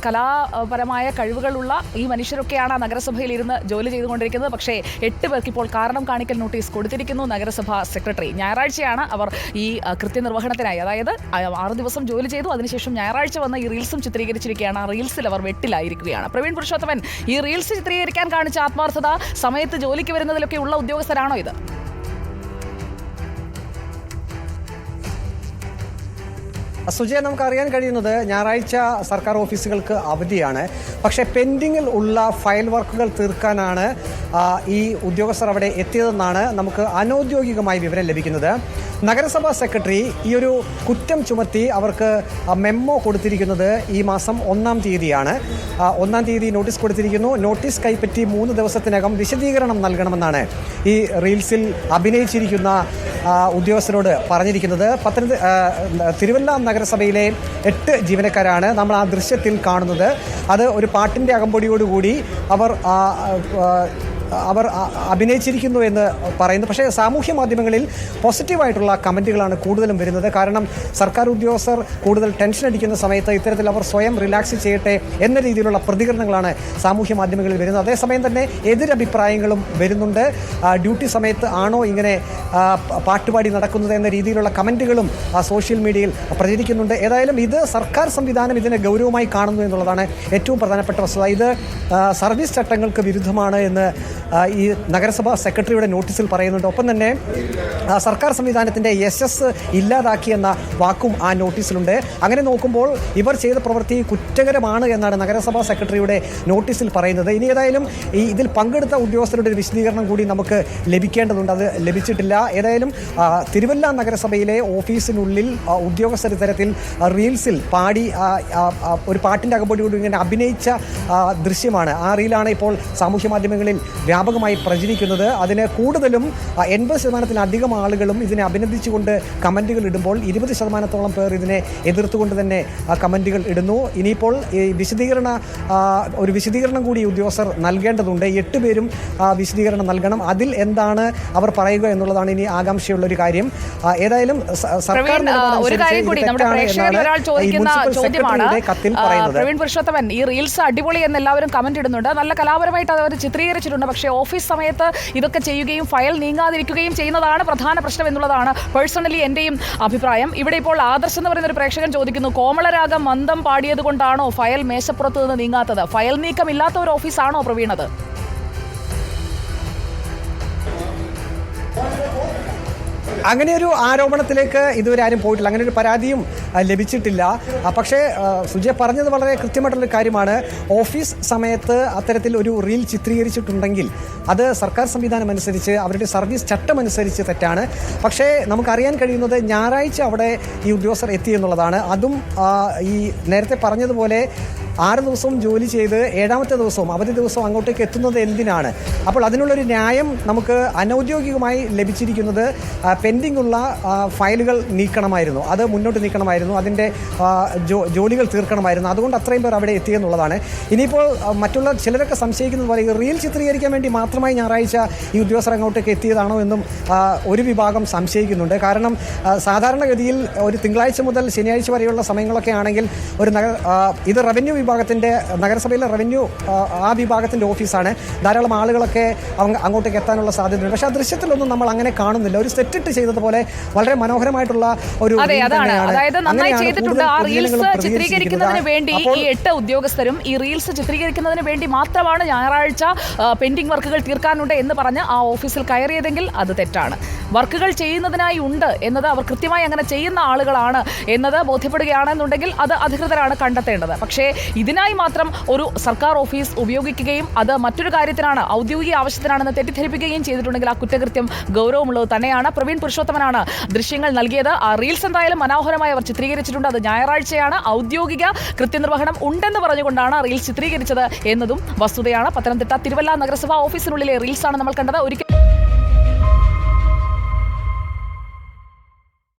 കലാപരമായ കഴിവുകളുള്ള ഈ മനുഷ്യരൊക്കെയാണ് നഗരസഭയിൽ ഇരുന്ന് ജോലി ചെയ്തുകൊണ്ടിരിക്കുന്നത്. പക്ഷേ 8 പേർക്ക് ഇപ്പോൾ കാരണം കാണിക്കൽ നോട്ടീസ് കൊടുത്തിരിക്കുന്നു നഗരസഭാ സെക്രട്ടറി. ഞായറാഴ്ചയാണ് അവർ ഈ കൃത്യനിർവഹണത്തിനായി, അതായത് 6 ദിവസം ജോലി ചെയ്തു, അതിനുശേഷം ഞായറാഴ്ച വന്ന് ഈ റീൽസും ചിത്രീകരിച്ചിരിക്കുകയാണ്. ആ റീൽസിൽ അവർ വെട്ടിലായിരിക്കുകയാണ്. പ്രവീൺ പുരുഷോത്തമൻ, ഈ റീൽസ് ചിത്രീകരിക്കാൻ കാണിച്ച ആത്മാർത്ഥത, സമയത്ത് ജോലിക്ക് വരുന്നതിലൊക്കെ ഉള്ള ഉദ്യോഗസ്ഥരാണോ ഇത്? സുജയ, നമുക്കറിയാൻ കഴിയുന്നത് ഞായറാഴ്ച സർക്കാർ ഓഫീസുകൾക്ക് അവധിയാണ്. പക്ഷേ പെൻഡിങ്ങിൽ ഉള്ള ഫയൽ വർക്കുകൾ തീർക്കാനാണ് ഈ ഉദ്യോഗസ്ഥർ അവിടെ എത്തിയതെന്നാണ് നമുക്ക് അനൗദ്യോഗികമായി വിവരം ലഭിക്കുന്നത്. നഗരസഭാ സെക്രട്ടറി ഈ ഒരു കുറ്റം ചുമത്തി അവർക്ക് മെമ്മോ കൊടുത്തിരിക്കുന്നത് ഈ മാസം 1-ാം തീയതിയാണ്. 1-ാം തീയതി നോട്ടീസ് കൊടുത്തിരിക്കുന്നു. നോട്ടീസ് കൈപ്പറ്റി 3 ദിവസത്തിനകം വിശദീകരണം നൽകണമെന്നാണ് ഈ റീൽസിൽ അഭിനയിച്ചിരിക്കുന്ന ഉദ്യോഗസ്ഥരോട് പറഞ്ഞിരിക്കുന്നത്. തിരുവല്ല നഗരസഭയിലെ 8 ജീവനക്കാരാണ് നമ്മൾ ആ ദൃശ്യത്തിൽ കാണുന്നത്. അത് ഒരു പാട്ടിൻ്റെ അകമ്പടിയോടുകൂടി അവർ അഭിനയിച്ചിരിക്കുന്നു എന്ന് പറയുന്നു. പക്ഷേ സാമൂഹ്യ മാധ്യമങ്ങളിൽ പോസിറ്റീവായിട്ടുള്ള കമൻറ്റുകളാണ് കൂടുതലും വരുന്നത്. കാരണം സർക്കാർ ഉദ്യോഗസ്ഥർ കൂടുതൽ ടെൻഷൻ അടിക്കുന്ന സമയത്ത് ഇത്തരത്തിൽ അവർ സ്വയം റിലാക്സ് ചെയ്യട്ടെ എന്ന രീതിയിലുള്ള പ്രതികരണങ്ങളാണ് സാമൂഹ്യ മാധ്യമങ്ങളിൽ വരുന്നത്. അതേസമയം തന്നെ എതിരഭിപ്രായങ്ങളും വരുന്നുണ്ട്. ഡ്യൂട്ടി സമയത്ത് ആണോ ഇങ്ങനെ പാട്ടുപാടി നടക്കുന്നത് എന്ന രീതിയിലുള്ള കമൻറ്റുകളും സോഷ്യൽ മീഡിയയിൽ പ്രചരിക്കുന്നുണ്ട്. ഏതായാലും ഇത് സർക്കാർ സംവിധാനം ഇതിനെ ഗൗരവമായി കാണുന്നു എന്നുള്ളതാണ് ഏറ്റവും പ്രധാനപ്പെട്ട വസ്തുത. ഇത് സർവീസ് ചട്ടങ്ങൾക്ക് വിരുദ്ധമാണ് എന്ന് ഈ നഗരസഭാ സെക്രട്ടറിയുടെ നോട്ടീസിൽ പറയുന്നുണ്ട്. ഒപ്പം തന്നെ സർക്കാർ സംവിധാനത്തിൻ്റെ യശസ് ഇല്ലാതാക്കിയെന്ന വാക്കും ആ നോട്ടീസിലുണ്ട്. അങ്ങനെ നോക്കുമ്പോൾ ഇവർ ചെയ്ത പ്രവൃത്തി കുറ്റകരമാണ് എന്നാണ് നഗരസഭാ സെക്രട്ടറിയുടെ നോട്ടീസിൽ പറയുന്നത്. ഇനി ഏതായാലും ഇതിൽ പങ്കെടുത്ത ഉദ്യോഗസ്ഥരുടെ ഒരു വിശദീകരണം കൂടി നമുക്ക് ലഭിക്കേണ്ടതുണ്ട്. അത് ലഭിച്ചിട്ടില്ല. ഏതായാലും തിരുവല്ല നഗരസഭയിലെ ഓഫീസിനുള്ളിൽ ഉദ്യോഗസ്ഥർ ഇത്തരത്തിൽ റീൽസിൽ പാടി ഒരു പാട്ടിൻ്റെ അകമ്പടിയോട് ഇങ്ങനെ അഭിനയിച്ച ദൃശ്യമാണ്. ആ റീലാണ് ഇപ്പോൾ സാമൂഹ്യ മാധ്യമങ്ങളിൽ വ്യാപകമായി പ്രചരിക്കുന്നത്. അതിന് കൂടുതലും 80%-ലധികം ആളുകളും ഇതിനെ അഭിനന്ദിച്ചുകൊണ്ട് കമൻറ്റുകൾ ഇടുമ്പോൾ 20%-ഓളം പേർ ഇതിനെ എതിർത്തുകൊണ്ട് തന്നെ കമൻറ്റുകൾ ഇടുന്നു. ഇനിയിപ്പോൾ ഈ വിശദീകരണം കൂടി ഉദ്യോഗസ്ഥർ നൽകേണ്ടതുണ്ട്. 8 പേരും വിശദീകരണം നൽകണം. അതിൽ എന്താണ് അവർ പറയുക എന്നുള്ളതാണ് ഇനി ആകാംക്ഷയുള്ള ഒരു കാര്യം. ഏതായാലും സർക്കാർ കത്തിൽ പറയുന്നത്. പ്രവീൺ പുരുഷോത്തമൻ, ഈ റീൽസ് അടിപൊളി എന്ന് എല്ലാവരും കമന്റ് ഇടുന്നുണ്ട്. നല്ല കലാപരമായിട്ട് അവർ ചിത്രീകരിച്ചിട്ടുണ്ട്. പക്ഷേ ഓഫീസ് സമയത്ത് ഇതൊക്കെ ചെയ്യുകയും ഫയൽ നീങ്ങാതിരിക്കുകയും ചെയ്യുന്നതാണ് പ്രധാന പ്രശ്നം എന്നുള്ളതാണ് പേഴ്സണലി എൻ്റെയും അഭിപ്രായം. ഇവിടെ ഇപ്പോൾ ആദർശ് എന്ന് പറയുന്ന ഒരു പ്രേക്ഷകൻ ചോദിക്കുന്നു, കോമളരാഗം മന്ദം പാടിയത് കൊണ്ടാണോ ഫയൽ മേശപ്പുറത്ത് നിന്ന് നീങ്ങാത്തത്? ഫയൽ നീക്കമില്ലാത്ത ഒരു ഓഫീസാണോ പ്രവീണത്? അങ്ങനെയൊരു ആരോപണത്തിലേക്ക് ഇതുവരെ ആരും പോയിട്ടില്ല. അങ്ങനെ ഒരു പരാതിയും ലഭിച്ചിട്ടില്ല. പക്ഷേ സുജയ പറഞ്ഞത് വളരെ കൃത്യമായിട്ടുള്ളൊരു കാര്യമാണ്. ഓഫീസ് സമയത്ത് അത്തരത്തിൽ ഒരു റീൽ ചിത്രീകരിച്ചിട്ടുണ്ടെങ്കിൽ അത് സർക്കാർ സംവിധാനം അനുസരിച്ച് അവരുടെ സർവീസ് ചട്ടം അനുസരിച്ച് തെറ്റാണ്. പക്ഷേ നമുക്കറിയാൻ കഴിയുന്നത് ഞായറാഴ്ച അവിടെ ഈ ഉദ്യോഗസ്ഥർ എത്തി എന്നുള്ളതാണ്. അതും ഈ നേരത്തെ പറഞ്ഞതുപോലെ 6 ദിവസവും ജോലി ചെയ്ത് 7ാമത്തെ ദിവസവും അവധി ദിവസവും അങ്ങോട്ടേക്ക് എത്തുന്നത് എന്തിനാണ്? അപ്പോൾ അതിനുള്ളൊരു ന്യായം നമുക്ക് അനൗദ്യോഗികമായി ലഭിച്ചിരിക്കുന്നത് പെൻഡിംഗ് ഉള്ള ഫയലുകൾ നീക്കണമായിരുന്നു, അത് മുന്നോട്ട് നീക്കണമായിരുന്നു, അതിൻ്റെ ജോലികൾ തീർക്കണമായിരുന്നു. അതുകൊണ്ട് അത്രയും പേർ അവിടെ എത്തിയെന്നുള്ളതാണ്. ഇനിയിപ്പോൾ മറ്റുള്ള ചിലരൊക്കെ സംശയിക്കുന്നത് പോലെ റീൽ ചിത്രീകരിക്കാൻ വേണ്ടി മാത്രമായി ഞായറാഴ്ച ഈ ഉദ്യോഗസ്ഥർ അങ്ങോട്ടേക്ക് എത്തിയതാണോ എന്നും ഒരു വിഭാഗം സംശയിക്കുന്നുണ്ട്. കാരണം സാധാരണഗതിയിൽ ഒരു തിങ്കളാഴ്ച മുതൽ ശനിയാഴ്ച വരെയുള്ള സമയങ്ങളൊക്കെ ആണെങ്കിൽ ഇത് റവന്യൂ വിഭാഗത്തിൻ്റെ, നഗരസഭയിലെ റവന്യൂ ആ വിഭാഗത്തിൻ്റെ ഓഫീസാണ്. ധാരാളം ആളുകളൊക്കെ അങ്ങോട്ടേക്ക് എത്താനുള്ള സാധ്യതയുണ്ട്. പക്ഷേ ആ ദൃശ്യത്തിലൊന്നും നമ്മൾ അങ്ങനെ കാണുന്നില്ല. ഒരു സെറ്റിട്ട് ചെയ്തതുപോലെ വളരെ മനോഹരമായിട്ടുള്ള ഒരു ചിത്രീകരിക്കുന്നതിന് വേണ്ടി ഈ 8 ഉദ്യോഗസ്ഥരും ഈ റീൽസ് ചിത്രീകരിക്കുന്നതിന് വേണ്ടി മാത്രമാണ് ഞായറാഴ്ച പെൻഡിംഗ് വർക്കുകൾ തീർക്കാനുണ്ട് എന്ന് പറഞ്ഞ് ആ ഓഫീസിൽ കയറിയതെങ്കിൽ അത് തെറ്റാണ്. വർക്കുകൾ ചെയ്യുന്നതിനായി ഉണ്ട് എന്നത്, അവർ കൃത്യമായി അങ്ങനെ ചെയ്യുന്ന ആളുകളാണ് എന്നത് ബോധ്യപ്പെടുകയാണെന്നുണ്ടെങ്കിൽ അത് അധികൃതരാണ് കണ്ടെത്തേണ്ടത്. പക്ഷേ ഇതിനായി മാത്രം ഒരു സർക്കാർ ഓഫീസ് ഉപയോഗിക്കുകയും അത് മറ്റൊരു കാര്യത്തിനാണ്, ഔദ്യോഗിക ആവശ്യത്തിനാണെന്ന് തെറ്റിദ്ധരിപ്പിക്കുകയും ചെയ്തിട്ടുണ്ടെങ്കിൽ ആ കുറ്റകൃത്യം ഗൗരവമുള്ളത് തന്നെയാണ്. പ്രവീൺ പുരുഷോത്തമനാണ് ദൃശ്യങ്ങൾ നൽകിയത്. ആ റീൽസ് എന്തായാലും മനോഹരമായി അവർ ചിത്രീകരിച്ചിട്ടുണ്ട്. അത് ഞായറാഴ്ചയാണ്, ഔദ്യോഗിക കൃത്യനിർവഹണം ഉണ്ടെന്ന് പറഞ്ഞുകൊണ്ടാണ് റീൽസ് ചിത്രീകരിച്ചത് എന്നതും വസ്തുതയാണ്. പത്തനംതിട്ട തിരുവല്ല നഗരസഭാ ഓഫീസിനുള്ളിലെ റീൽസാണ് നമ്മൾ കണ്ടത്. ഒരിക്കൽ